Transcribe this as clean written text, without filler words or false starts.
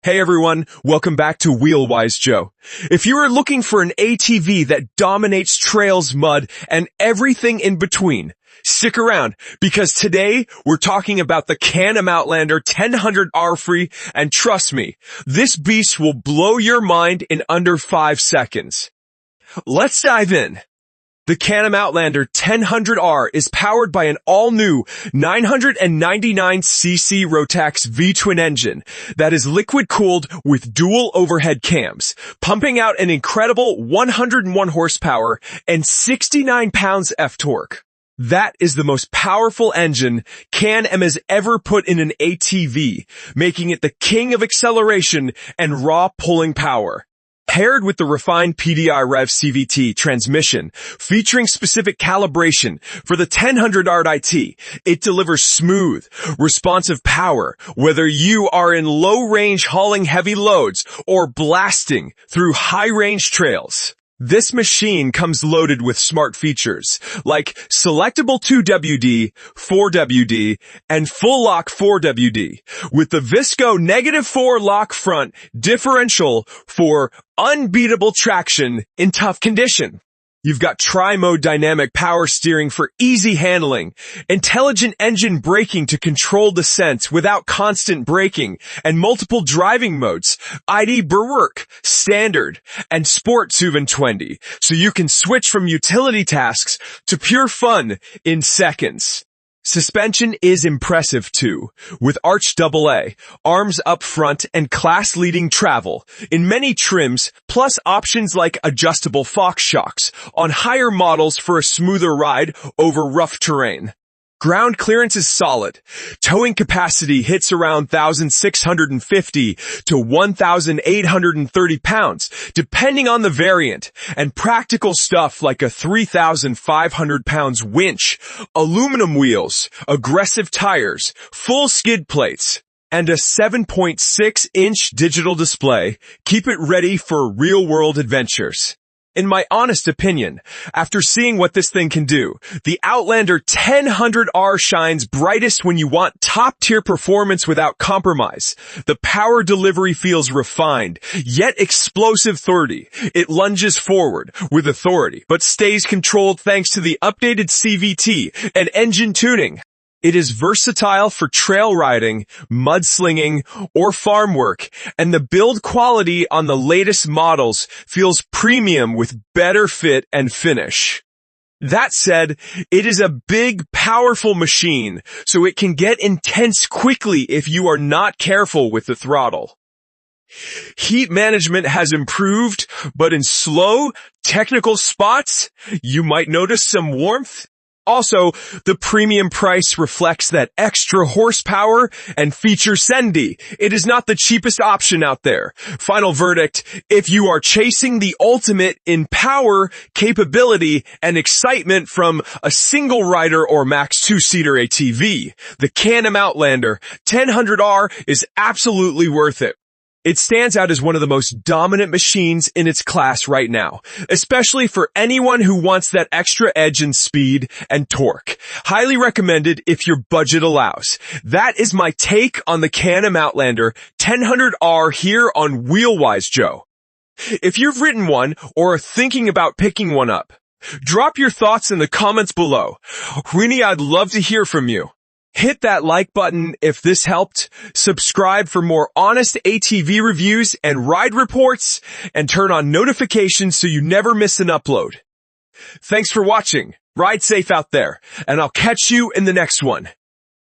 Hey everyone, welcome back to Wheelwise Joe. If you are looking for an ATV that dominates trails, mud, and everything in between, stick around because today we're talking about the Can-Am Outlander 1000R free, and trust me, this beast will blow your mind in under 5 seconds. Let's dive in. The Can-Am Outlander 1000R is powered by an all-new 999cc Rotax V-twin engine that is liquid-cooled with dual overhead cams, pumping out an incredible 101 horsepower and 69 pounds F-torque. That is the most powerful engine Can-Am has ever put in an ATV, making it the king of acceleration and raw pulling power. Paired with the refined pDrive CVT transmission, featuring specific calibration for the 1000R IT, it delivers smooth, responsive power, whether you are in low-range hauling heavy loads or blasting through high-range trails. This machine comes loaded with smart features like selectable 2WD, 4WD, and full lock 4WD, with the Visco -4 lock front differential for unbeatable traction in tough condition. You've got tri-mode dynamic power steering for easy handling, intelligent engine braking to control descents without constant braking, and multiple driving modes, ID Berwerk, Standard, and Sport 720, so you can switch from utility tasks to pure fun in seconds. Suspension is impressive too, with arch AA, arms up front, and class-leading travel in many trims, plus options like adjustable Fox shocks on higher models for a smoother ride over rough terrain. Ground clearance is solid. Towing capacity hits around 1,650 to 1,830 pounds, depending on the variant, and practical stuff like a 3,500 pounds winch, aluminum wheels, aggressive tires, full skid plates, and a 7.6-inch digital display keep it ready for real-world adventures. In my honest opinion, after seeing what this thing can do, the Outlander 1000R shines brightest when you want top-tier performance without compromise. The power delivery feels refined, yet explosive 30. It lunges forward with authority, but stays controlled thanks to the updated CVT and engine tuning. It is versatile for trail riding, mudslinging, or farm work, and the build quality on the latest models feels premium with better fit and finish. That said, it is a big, powerful machine, so it can get intense quickly if you are not careful with the throttle. Heat management has improved, but in slow, technical spots, you might notice some warmth. Also, the premium price reflects that extra horsepower and feature sendy. It is not the cheapest option out there. Final verdict, if you are chasing the ultimate in power, capability, and excitement from a single rider or max 2-seater ATV, the Can-Am Outlander 1000R is absolutely worth it. It stands out as one of the most dominant machines in its class right now, especially for anyone who wants that extra edge in speed and torque. Highly recommended if your budget allows. That is my take on the Can-Am Outlander 1000R here on Wheelwise Joe. If you've ridden one or are thinking about picking one up, drop your thoughts in the comments below. Really, I'd love to hear from you. Hit that like button if this helped, subscribe for more honest ATV reviews and ride reports, and turn on notifications so you never miss an upload. Thanks for watching. Ride safe out there, and I'll catch you in the next one.